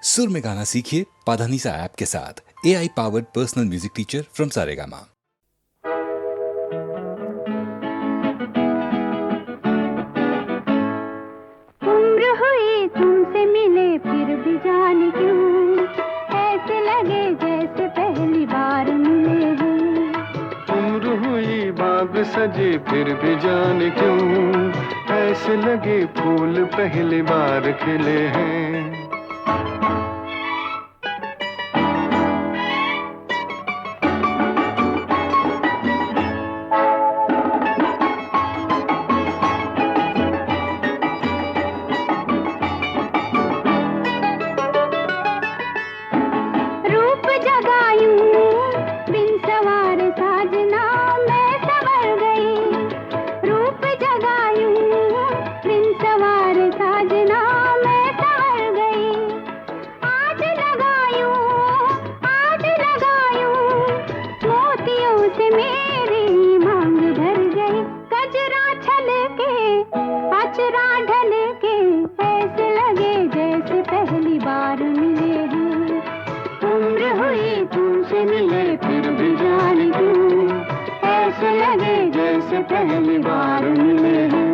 सुर में गाना सीखिए पाधानीसा ऐप के साथ। AI powered personal music teacher from Saregama. उम्र हुई तुमसे मिले फिर भी जाने क्यों ऐसे लगे जैसे पहली बार मिले हैं। उम्र हुई बाग सजे फिर भी जाने क्यों ऐसे लगे फूल पहली बार खिले हैं। रूप जगायूं बिन सवार साजना मैं संवर गई। रूप जगायूं बिन सवार साजना मैं संवर गई। आज लगायूं मोतियों से मेरी मांग भर गई। गजरा छलके अचरा ढलके ऐसे लगे जैसे पहली बार मिले हैं। उम्र हुई तुमसे मिले फिर भी जाने क्यों ऐसे लगे जैसे पहली बार मिले हैं।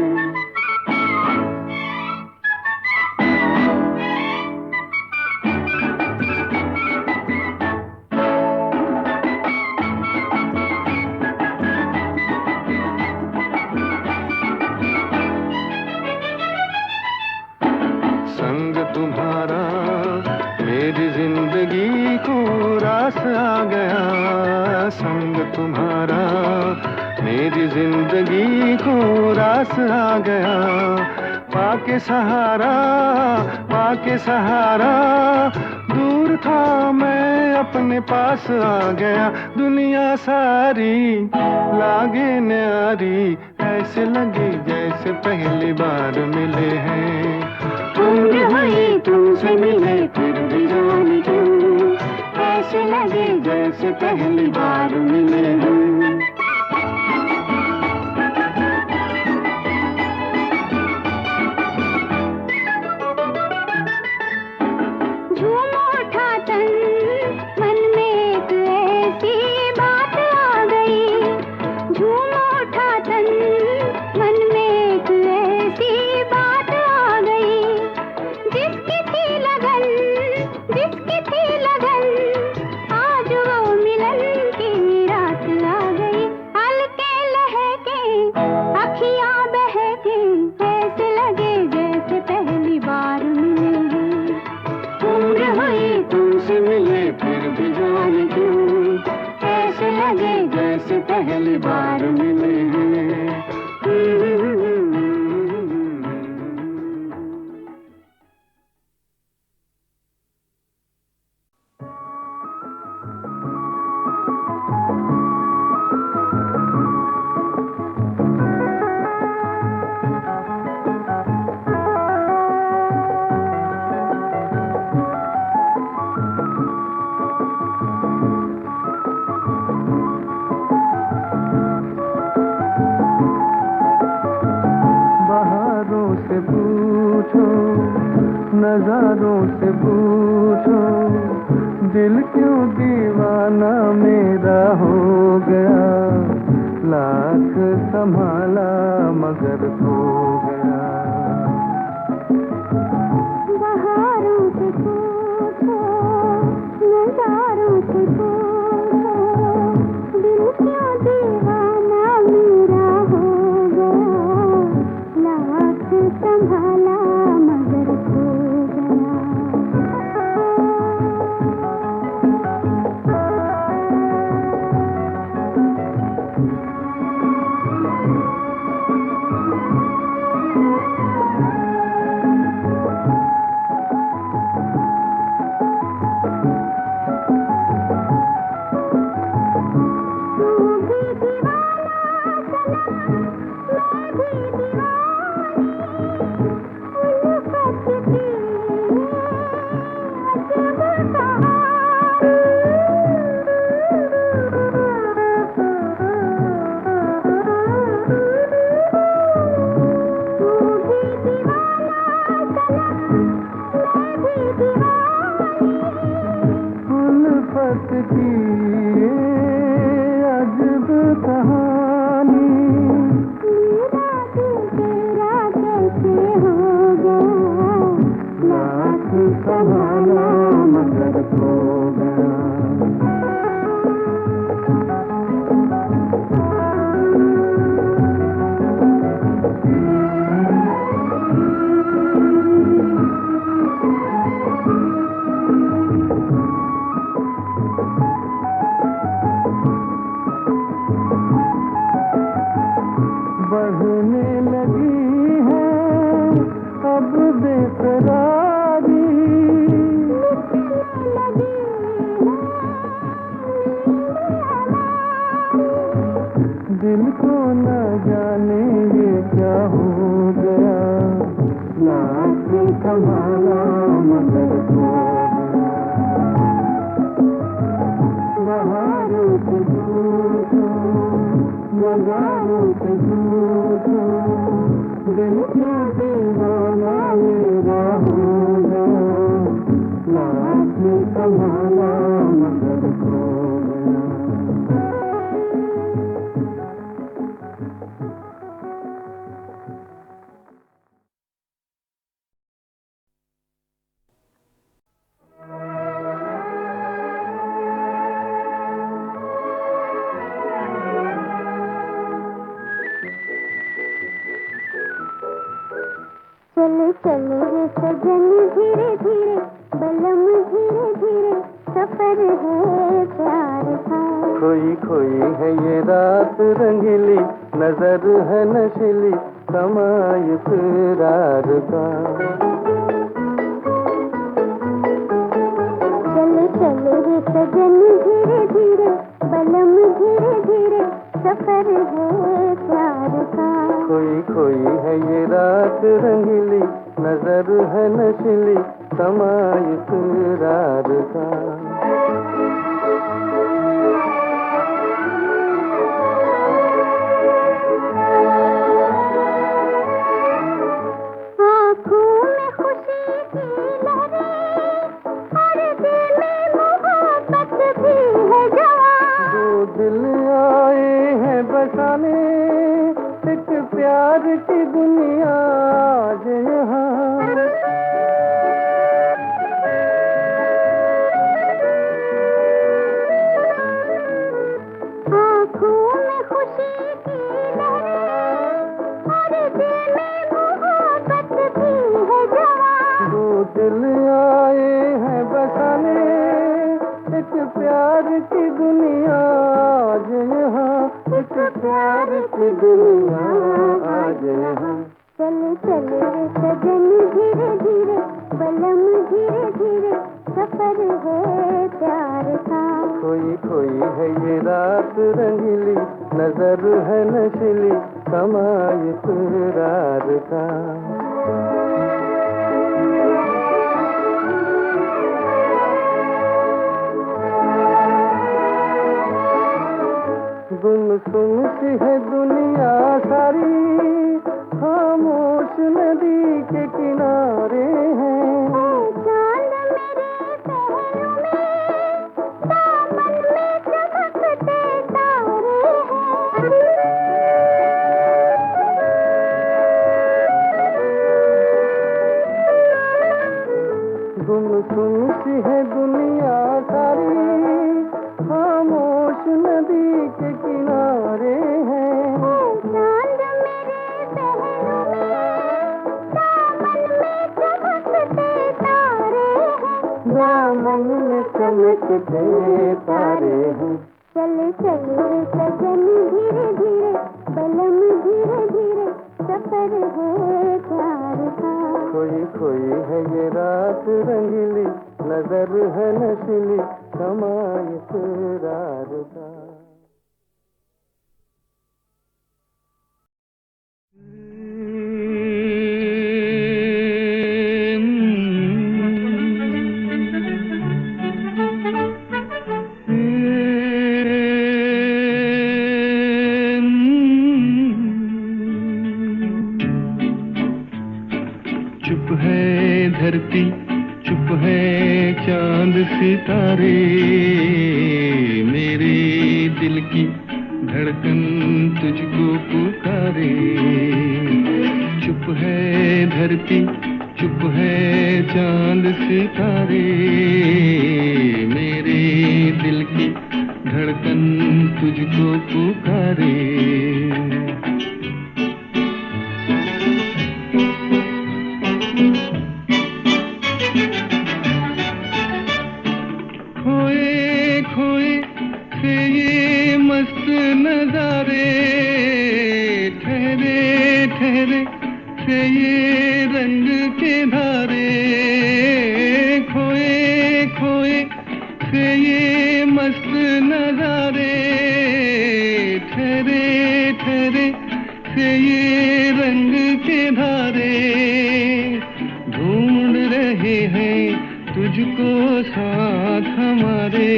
संग तुम्हारा मेरी जिंदगी को रास आ गया। संग तुम्हारा मेरी जिंदगी को रास आ गया। पाके सहारा दूर था मैं अपने पास आ गया। दुनिया सारी लागे न्यारी ऐसे लगे जैसे पहली बार मिले हैं। उम्र हुई तुमसे मिले फिर भी जाने क्यों ऐसे लगे जैसे पहली बार मिले हैं। झूम उठा तन मन में एक ऐसी बात आ गई। झूम उठा तन मन में एक ऐसी बात आ गई। जिसकी थी लगन आज वो मिलन की रात आ गई। हल्के लहके अखियां बहके ऐसे लगे जैसे पहली बार मिले हैं। उम्र हुई तुमसे मिले फिर भी जाने क्यों ऐसे लगे जैसे पहली बार मिले हैं। बहारों से पूछो नजारों से पूछो दिल क्यों दीवाना मेरा हो गया। लाख संभाला मगर खो गया। बहारों से पूछो नजारों से पूछो दिल क्यों दीवाना मेरा हो गया। लाख संभाला मगर खो गया। मोहब्बत की ये अजब कहानी। मेरा दिल तेरा कैसे हो गया, लाख संभाला मगर खो गया। बढ़ने लगी है अब बेकरारी, दिल को न जाने ये क्या हो गया, लाख संभाला मगर खो गया। बहारों से झूठों नजारों से झूठों दिल का दीवाना मेरा हो गया, लाख संभाला मगर खो गया। चले चले रे सजन धीरे धीरे, बलम धीरे धीरे, सफर है प्यार का। खोई खोई है ये रात रंगीली, नजर है नशीली, समा इकरार का। चले चले रे सजन धीरे धीरे, बलम धीरे धीरे, सफर है प्यार का। खोई खोई है ये रात रंगीली, नजर है नशीली, समा इकरार का। आँखों में खुशी की लहरें और दिल में मोहब्बत भी है जवां। दो दिल आए हैं बसाने एक प्यार की दुनिया आज यहाँ। आँखों में खुशी की लहरें और दिल में मोहब्बत भी है जवां। दो दिल आए हैं बसाने एक प्यार की दुनिया आज यहाँ, एक प्यार की दुनिया आज यहाँ। चले चले रे सजन धीरे धीरे, बलम धीरे धीरे, सफर है प्यार का। खोई खोई है ये रात रंगीली, नजर है नशीली, समा इकरार का। गुमसुम सी है दुनिया सारी, खामोश नदी के किनारे हैं। चांद मेरे पहलू में, दामन में चमकते तारे हैं। गुमसुम सी है दुनिया सारी, खामोश नदी के किनारे हैं। चांद मेरे पहलू में, दामन में चमकते तारे हैं। दामन में चमकते तारे हैं। चले चले सजन धीरे धीरे, बलम धीरे धीरे, सफर है प्यार का। खोई खोई है ये रात रंगीली, नजर है नशीली, समा इकरार का। चुप है धरती, चुप है चांद सितारे, मेरे दिल की धड़कन तुझको पुकारे। चुप है धरती, चुप है चांद सितारे, मेरे दिल की धड़कन तुझको पुकारे। खोए खोए से ये मस्त नजारे, ठहरे ठहरे से ये रंग के धारे। खोए खोए से ये मस्त नजारे, ठहरे ठहरे से ये रंग के धारे। ढूंढ रहे हैं तुझको साथ हमारे।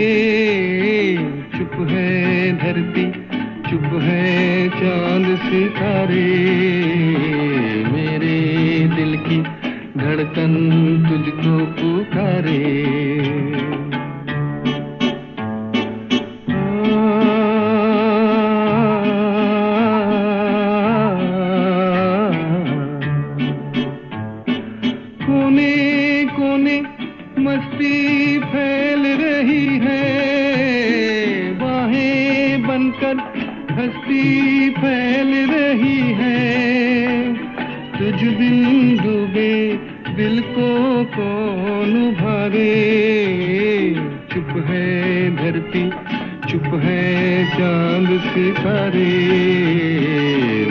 चुप है धरती, चुप है चांद सितारे, मेरे दिल की धड़कन तुझको पुकारे। कोने कोने मस्ती फैल रही है, बाहें बनकर हस्ती फैल रही है। तुझ बिन डूबे दिल को कौन उभारे। चुप है धरती, चुप है चांद सितारे,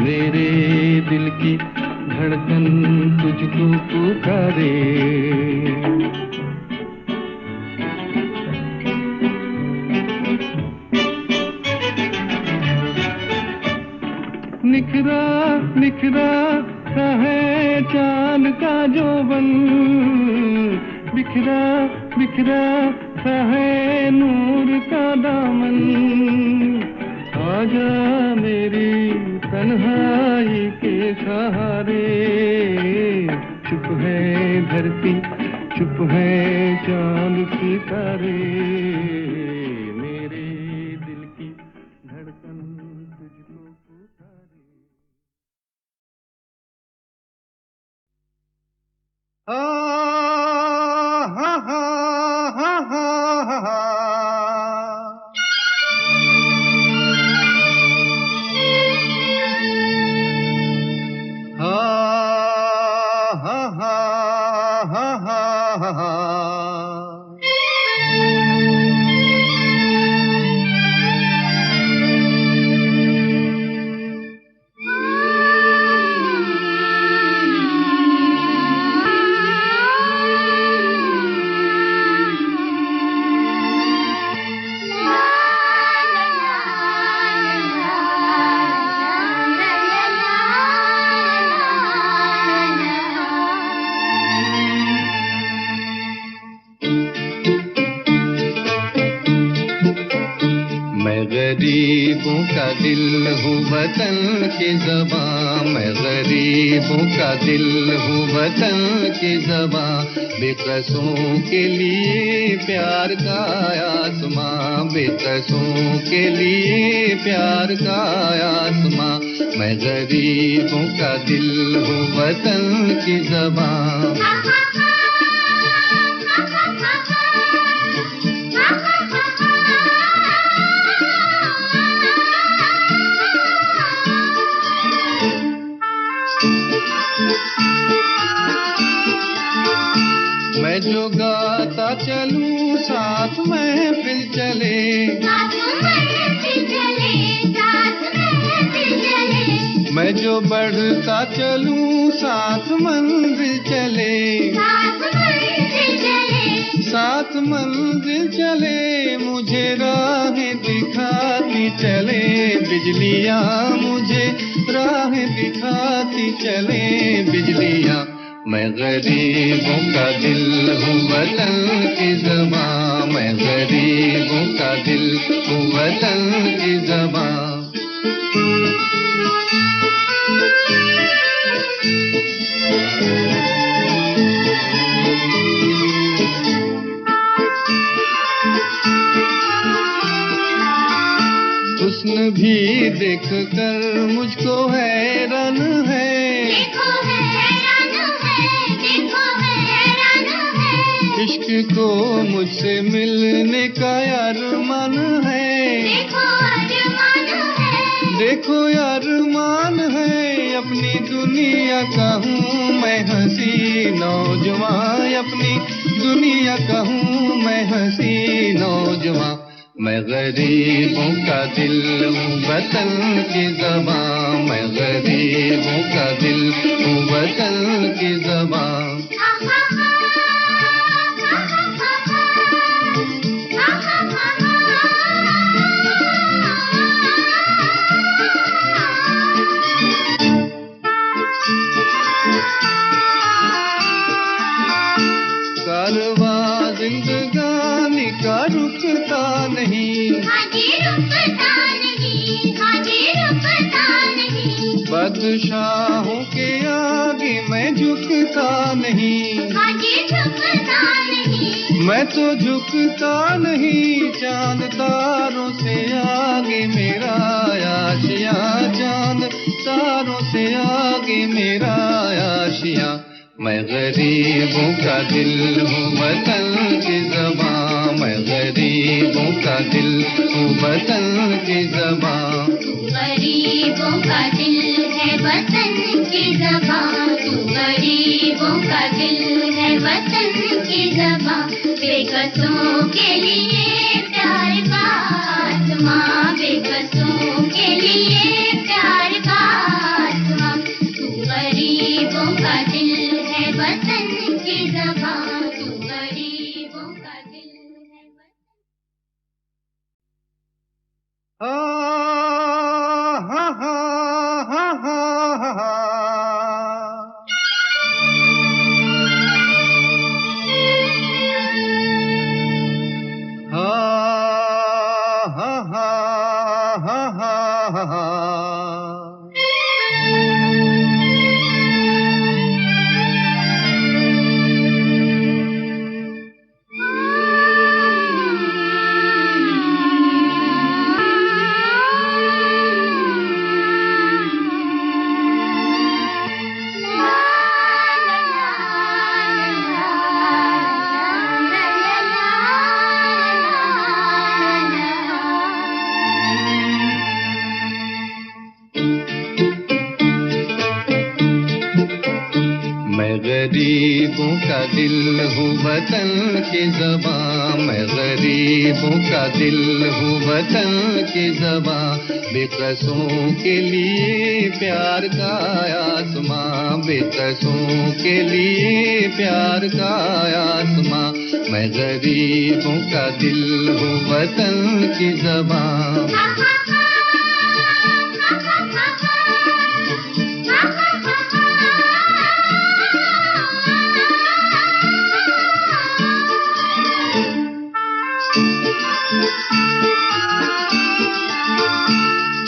मेरे दिल की धड़कन तुझको पुकारे। निखरा निखरा सा है चांद का जोबन, बिखरा बिखरा सा है नूर का दामन। आजा मेरी तन्हाई के सहारे। चुप है धरती, चुप है चांद सितारे, मेरे दिल की धड़कन तुझको पुकारे। हा हा हा हा हा हा। गरीबों का दिल हूँ वतन की ज़बां, मैं गरीबों का दिल हूँ वतन की ज़बां। बेकसों के लिए प्यार का आसमां, बेकसों के लिए प्यार का आसमां। मैं गरीबों का दिल हूँ वतन की ज़बां। मैं जो गाता चलूं साथ महफिल चले, मैं जो बढ़ता चलूं साथ मंजिल चले, साथ मंजिल चले। मुझे राहें दिखाती चले बिजलियाँ, मुझे राहें दिखाती चले बिजलियाँ। मैं गरीबों का दिल हूँ वतन की ज़बां, मैं गरीबों का दिल हूँ वतन की ज़बां। भी देख कर मुझको हैरान है, देखो हैरान है, देखो हैरान है। इश्क को मुझसे मिलने का अरमान है, देखो अरमान है, देखो अरमान है। अपनी दुनिया का हूँ मैं हंसी नौजवान, अपनी दुनिया का हूँ मैं हंसी नौजवान। मैं गरीबों का दिल हूँ वतन की ज़बां, मैं गरीबों का दिल हूँ वतन की ज़बां। कारवां जिंदगानी का रुकता नहीं, हाजी रुकता नहीं, हाजी रुकता नहीं। बादशाहों के आगे मैं झुकता नहीं, हाजी झुकता नहीं, मैं तो झुकता नहीं। चांद तारों से आगे मेरा आशिया, चांद तारों से आगे मेरा आशिया। मैं गरीबों का दिल हूँ वतन की ज़बां, मैं गरीबों का दिल हूँ वतन की ज़बां। तू गरीबों का दिल है वतन की ज़बां, तू गरीबों का दिल है वतन की ज़बां। बेकसों के लिए प्यार का आसमां, बेकसों के लिए प्यार का आसमां। तू गरीबों का दिल है वतन की ज़बां, तू गरीबों का दिल है वतन। हा हा हा हा हा। गरीबों का दिल हूँ वतन की ज़बां, मैं गरीबों का दिल हूँ वतन की ज़बां। बेकसों के लिए प्यार का आसमां, बेकसों के लिए प्यार का आसमां। मैं गरीबों का दिल हूँ वतन की ज़बां।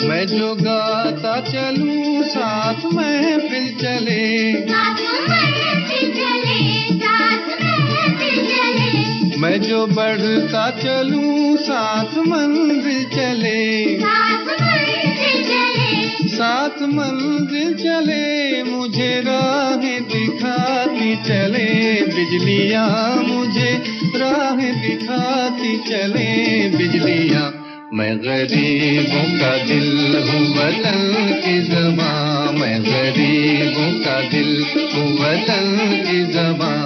मैं जो गाता चलूं साथ महफिल चले, साथ महफिल चले, साथ महफिल चले। मैं जो बढ़ता चलूं साथ मंजिल चले, साथ मंजिल चले, साथ मंजिल चले। मुझे राहें दिखाती चले बिजलियाँ, मुझे राहें दिखाती चले बिजलियाँ। मैं गरीबों का दिल हूँ वतन की ज़बां, मैं गरीबों का दिल हूँ वतन की ज़बां।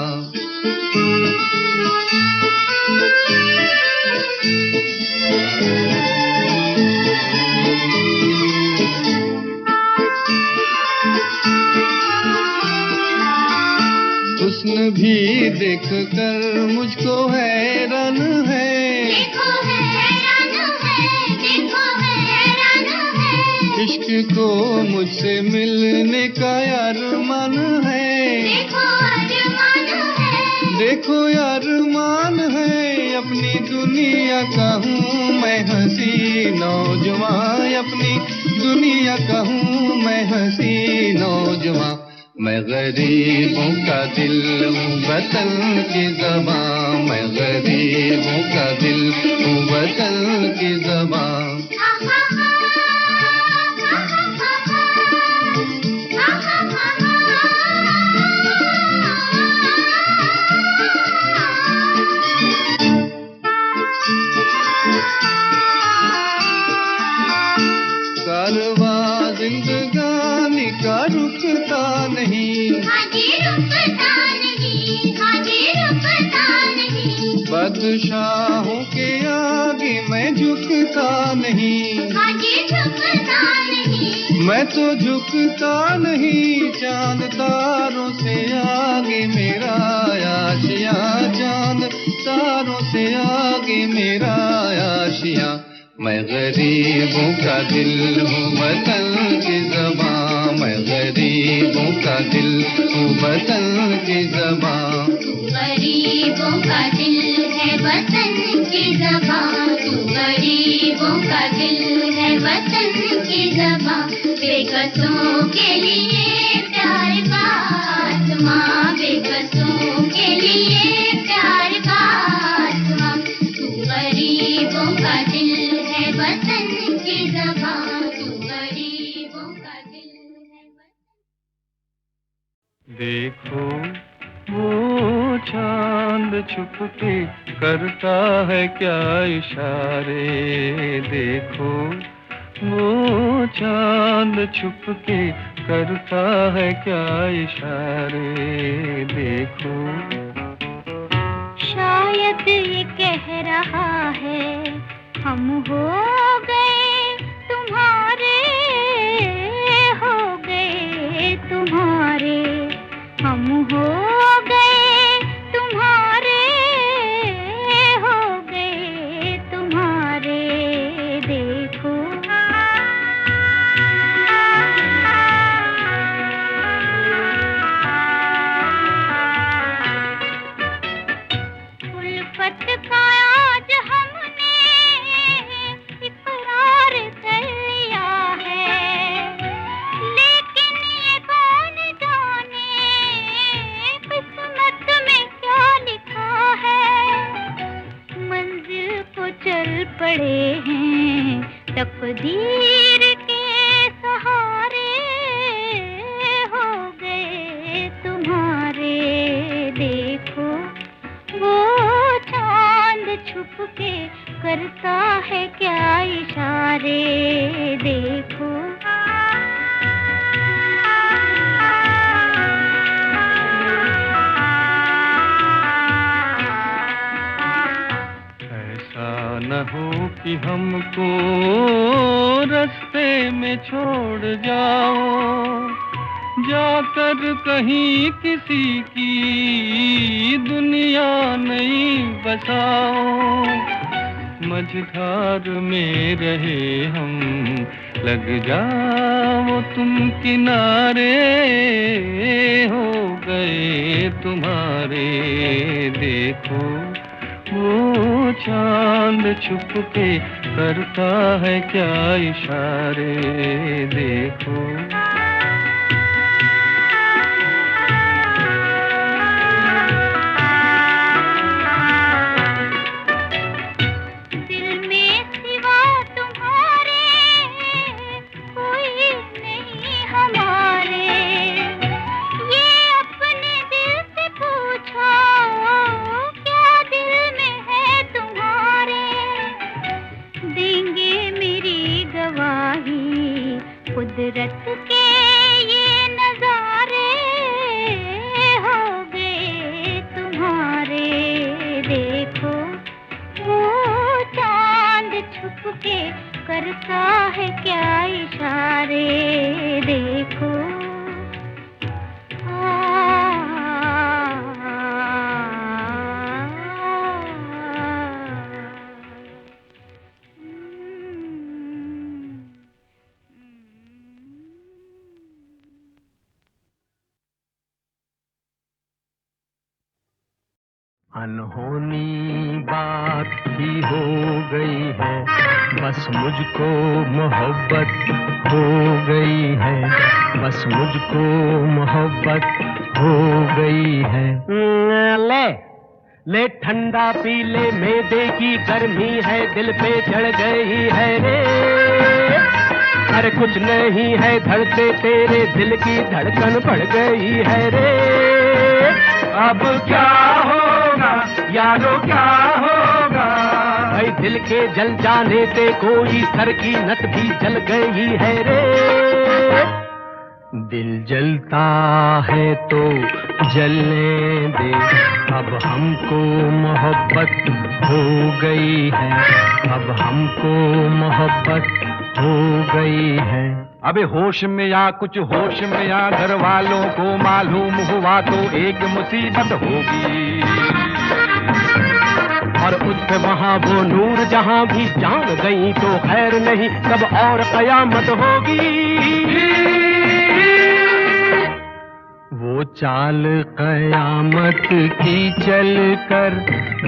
हुस्न भी देख कर मुझको हैरान है, देखो हैरान है, देखो हैरान है। इश्क को मुझसे मिलने का अरमान है, देखो अरमान है, देखो अरमान है। अपनी दुनिया का हूँ मैं हंसी नौजवान, अपनी दुनिया का हूँ मैं हंसी नौजवान। मैं गरीबों का दिल हूँ वतन की ज़बां, मैं गरीबों का दिल हूँ वतन की ज़बां। बादशाहों के आगे मैं झुकता नहीं, हाँ जी झुकता नहीं, मैं तो झुकता नहीं। चांद तारों से आगे मेरा आशिया, चांद तारों से आगे मेरा आशिया। मैं गरीबों का दिल हूँ वतन की ज़बां, मैं गरीबों का दिल हूँ वतन की ज़बां। तू गरीबों का दिल है वतन की ज़बां, तू गरीबों का दिल है वतन की ज़बां। बेकसों के लिए प्यार का आसमां, बेकसों के लिए प्यार का आसमां। तू गरीबों का दिल है वतन की ज़बां, तू गरीबों का दिल है वतन। देखो वो चांद छुप के करता है क्या इशारे, देखो वो चांद छुप के करता है क्या इशारे, देखो। शायद ये कह रहा है हम हो गए तुम्हारे, हो गए तुम्हारे, हम हो गए तुम्हारे, हो गए तुम्हारे, देखो। उल्फत का आज हमने इकरार कर लिया है, लेकिन ये कौन जाने किस्मत में क्या लिखा है। मंजिल को चल पड़े हैं तकदीर के सहारे, हो गए तुम्हारे, देखो। वो चांद छुप के करता है क्या इशारे, देखो। ऐसा न हो कि हमको रास्ते में छोड़ जाओ, जाकर कहीं किसी की दुनिया नहीं बसाओ। मझधार में रहे हम, लग जाओ तुम किनारे, हो गए तुम्हारे, देखो। वो चांद छुप के करता है क्या इशारे, देखो। दिल में सिवा तुम्हारे कोई नहीं हमारे, ये अपने दिल से पूछो क्या दिल में है तुम्हारे। देंगे मेरी गवाही कुदरत के ये नजारे, हो गए तुम्हारे, देखो। वो चांद छुप के करता है क्या इशारे, देखो। अनहोनी बात ही हो गई है, बस मुझको मोहब्बत हो गई है, बस मुझको मोहब्बत हो गई है। ले ले ठंडा पी ले, मैदे की गर्मी है दिल पे चढ़ गई है रे। अरे कुछ नहीं है धड़के तेरे दिल की धड़कन बढ़ गई है रे। अब क्या होगा यारो क्या होगा, भाई दिल के जल जाने से कोई सर की नस भी जल गई है रे। दिल जलता है तो जलने दे, अब हमको मोहब्बत गई है, अब हमको मोहब्बत हो गई है। अबे होश में या कुछ होश में या, घर वालों को मालूम हुआ तो एक मुसीबत होगी, और उस पे वहाँ वो नूर जहाँ भी जान गई तो खैर नहीं, तब और कयामत होगी। वो चाल कयामत की चल कर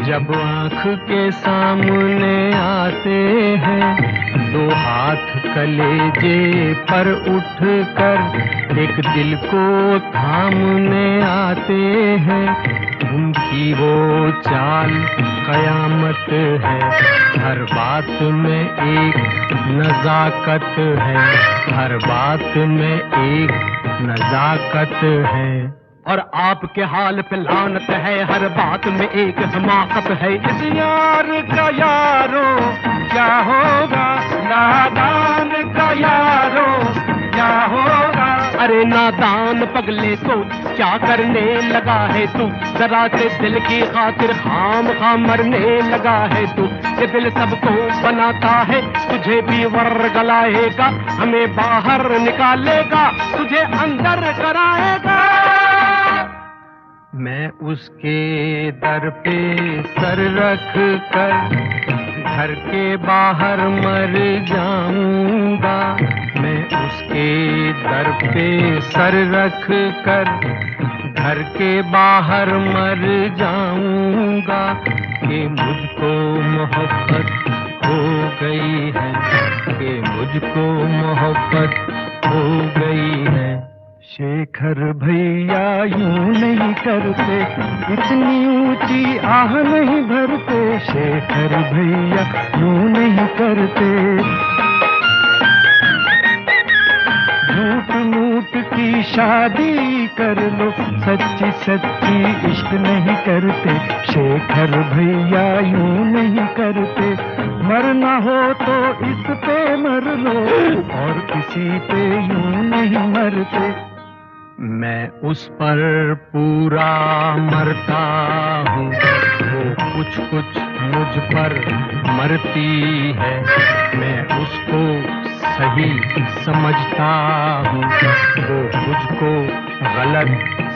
जब आँख के सामने आते हैं, दो हाथ कलेजे पर उठ कर एक दिल को थामने आते हैं। उनकी वो चाल कयामत है, हर बात में एक नजाकत है, हर बात में एक नजाकत है। और आपके हाल पे लानत है, हर बात में एक हमाकत है। इस यार का यारो क्या होगा, नादान का यारो क्या होगा। अरे नादान पगले सोच क्या करने लगा है तू, जरा से दिल की खातिर खाम खाम मरने लगा है तू। ये दिल सबको बनाता है, तुझे भी वर्गलाएगा, हमें बाहर निकालेगा, तुझे अंदर कराएगा। मैं उसके दर पे सर रख कर घर के बाहर मर जाऊंगा, मैं उसके दर पे सर रख कर घर के बाहर मर जाऊंगा, कि मुझको मोहब्बत हो गई है, कि मुझको मोहब्बत हो गई है। शेखर भैया यूं नहीं करते, इतनी ऊंची आह नहीं भरते, शेखर भैया यूं नहीं करते। झूठ मूठ की शादी कर लो, सच्ची सच्ची इश्क नहीं करते, शेखर भैया यूं नहीं करते। मरना हो तो इस पे मर लो, और किसी पे यूं नहीं मरते। मैं उस पर पूरा मरता हूँ, वो कुछ कुछ मुझ पर मरती है, मैं उसको सही समझता हूँ, वो मुझको गलत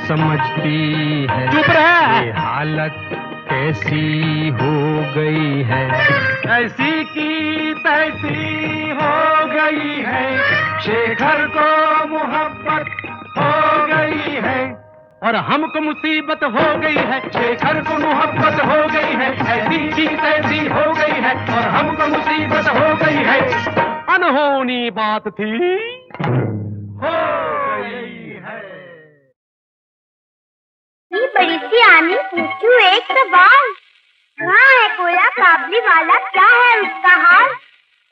समझती है। चुप रह! ये हालत कैसी हो गई है, ऐसी की तैसी हो गई है। शेखर को मोहब्बत हो गई है, और हमको मुसीबत हो गई है। शेखर को मोहब्बत हो गई है, ऐसी की तैसी हो गई है, और हमको मुसीबत हो गई है। अनहोनी बात थी, हो गई है। ये बड़ी सी आनी पूछूं एक सवाल, कहाँ है कोया काबली वाला, क्या है उसका हाल?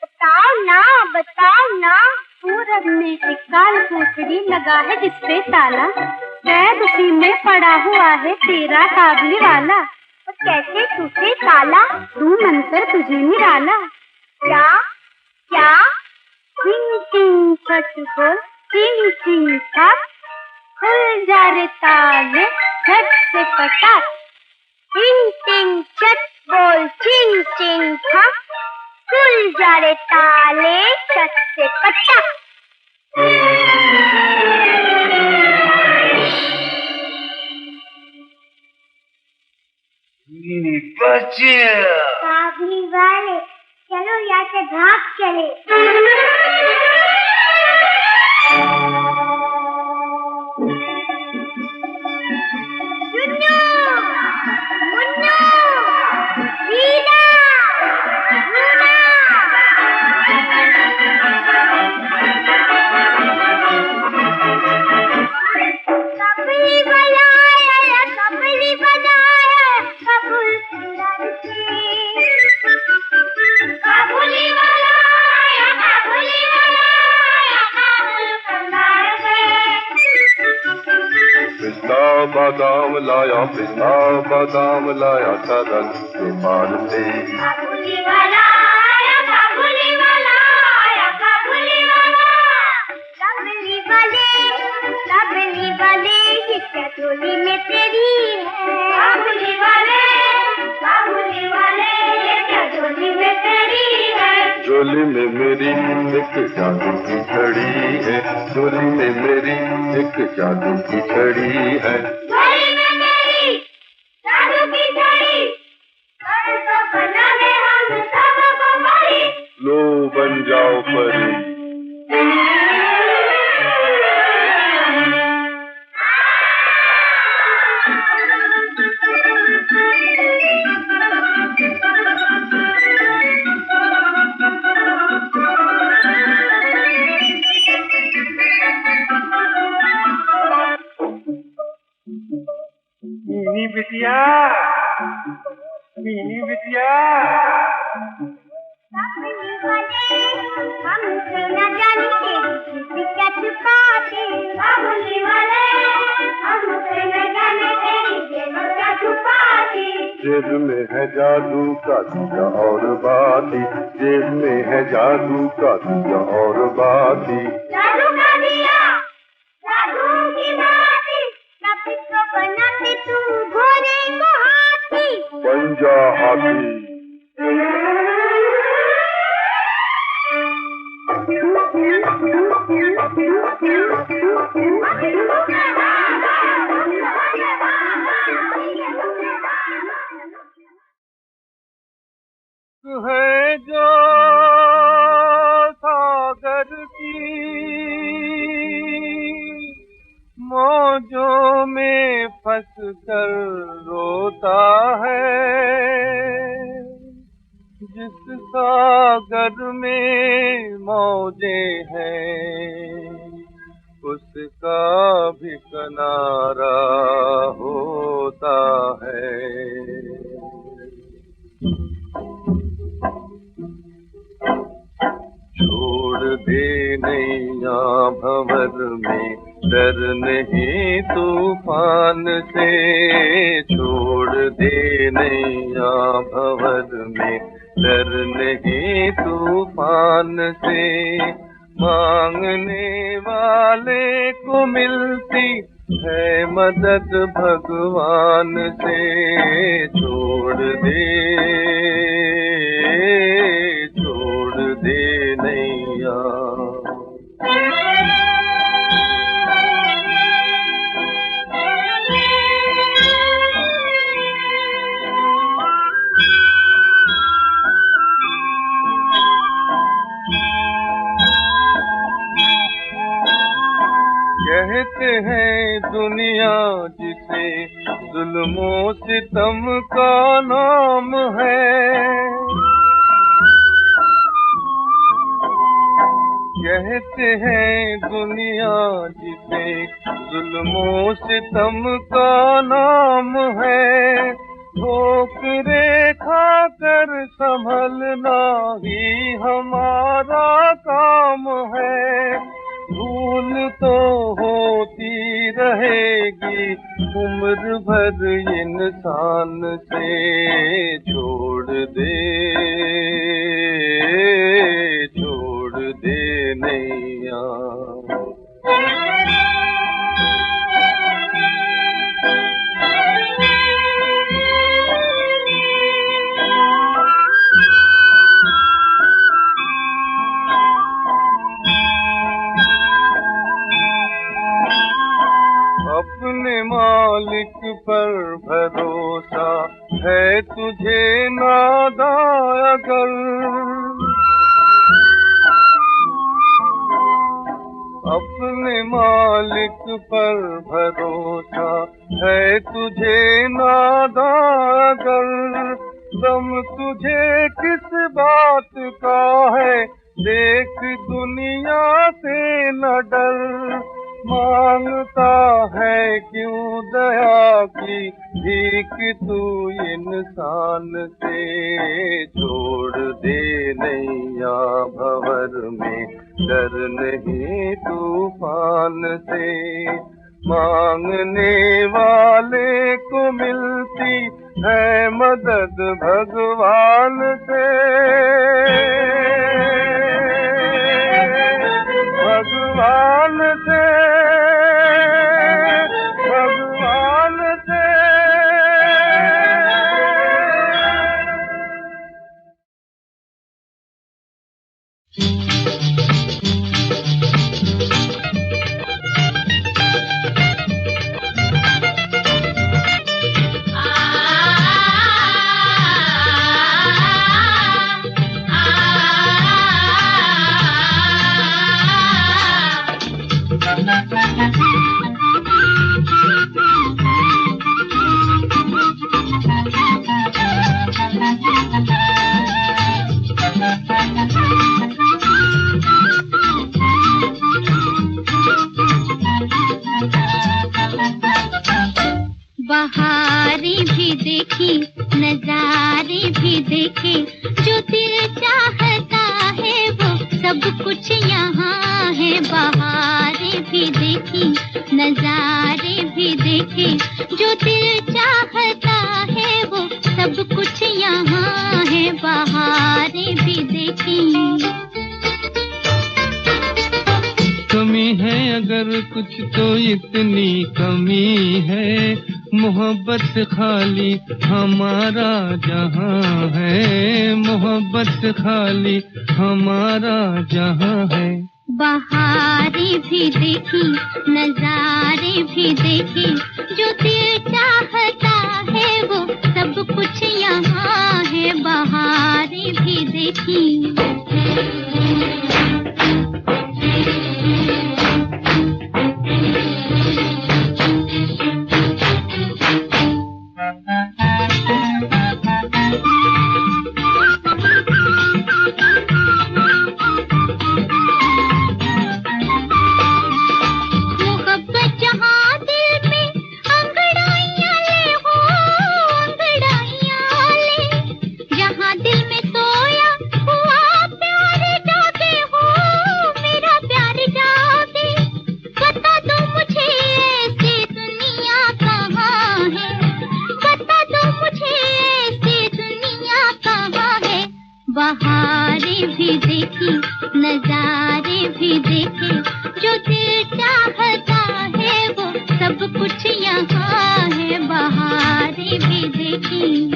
बताओ ना, बताओ ना। पूरब में एक काल कोठड़ी लगा है जिसपे ताला, शायद उसी में पड़ा हुआ है तेरा काबली वाला। और कैसे टूटे ताला, तू मंत्र तुझे निराला। क्या क्या? टिंग टिंग छट बोल, टिंग टिंग छट, खुल जा रे ताले झट से पटाख। टिंग टिंग छट बोल, टिंग टिंग छट, खुल जा रे ताले झट से पटाख। काबली वाले चलो यहाँ से भाग चले। चुन्नू, मुन्नू, रीना, रूना। कबली बनाया, कबली बनाया, कबूल सुंदर से। काबुली वाला आया, काबुली वाला आया, काबुल सुंदर से। पिस्ता बादाम लाया, पिस्ता बादाम लाया, सरस के पान से। काबुली वाला आया, काबुली वाला आया, काबुली वाला। काबुली वाले ये क्या टोली में तेरी है। काबुली वाले ये क्या चोली में मेरी एक जादू की छड़ी है, चोली में मेरी एक जादू की छड़ी है। घड़ी में मेरी जादू की छड़ी, कर तो बना दे हम सबको बड़ी। लो बन जाओ परी। मीनी बिटिया, मीनी बिटिया, हमसे न जाने तेरी क्या छुपाते, बाबुली वाले हमसे न जाने तेरी क्या छुपाते। जेब में है जादू का दिया और बाती, जेब में है जादू का दिया और बाती। जादू का दिया, जादू की बाती, कभी तो बनाते तू घोड़े को हाथी। बन जा हाथी। है जो सागर की मौजों में फंस कर रोता है, जिस सागर में मौजें हैं उसका भी किनारा होता है। छोड़ दे नैया भंवर में, डर नहीं तूफान से। छोड़ दे नैया भंवर में, डर नहीं तूफान से। मांगने वाले को मिलती है मदद भगवान से। छोड़ दे नैया। कहते हैं दुनिया जिसे जुल्मों सितम का नाम है, कहते हैं दुनिया जिसे जुल्मों सितम का नाम है। ठोकरे खाकर संभलना ही हमारा काम है। भूल तो होती रहेगी उम्र भर इंसान से। छोड़ दे नैया। अपने मालिक पर भरोसा है तुझे नादा अगर, अपने मालिक पर भरोसा है तुझे नादा अगर। दम तुझे किस बात का है देख दुनिया से न डर। मांगता है क्यों दया की भीख तू इंसान से। छोड़ दे नैया भंवर में, डर नहीं तूफान से। मांगने वाले को मिलती है मदद भगवान से। भगवान से। बहारें भी देखी, नजारे भी देखे, जो दिल चाहता है वो सब कुछ यहाँ है। बहारें भी देखी, नजारे भी देखे, जो दिल चाहता है वो सब कुछ यहाँ है। बहारें भी देखी। कमी है अगर कुछ तो इतनी कमी है, मोहब्बत से खाली हमारा जहां है। मोहब्बत से खाली हमारा जहां है। बहारें भी देखी, नजारे भी देखे, जो दिल चाहता है वो सब कुछ यहाँ है। बहारें भी देखी। बहारें भी देखी, नजारे भी देखे, जो दिल चाहता है वो सब कुछ यहाँ है। बहारें भी देखी।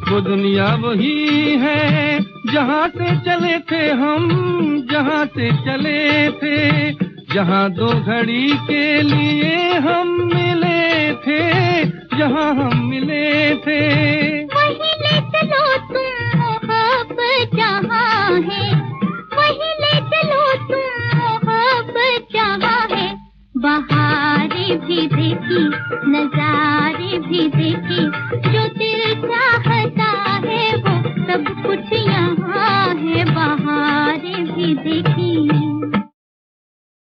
वो दुनिया वही है जहाँ से चले थे हम, जहाँ से चले थे, जहाँ दो घड़ी के लिए हम मिले थे, जहाँ हम मिले थे। वही ले चलो तुम मोहब्बत जहाँ है, वही ले चलो तुम मोहब्बत जहाँ है। बहारें भी देखी, नजारे भी देखे, जो दिल चाहता है वो सब कुछ यहाँ है। बहारें भी देखी।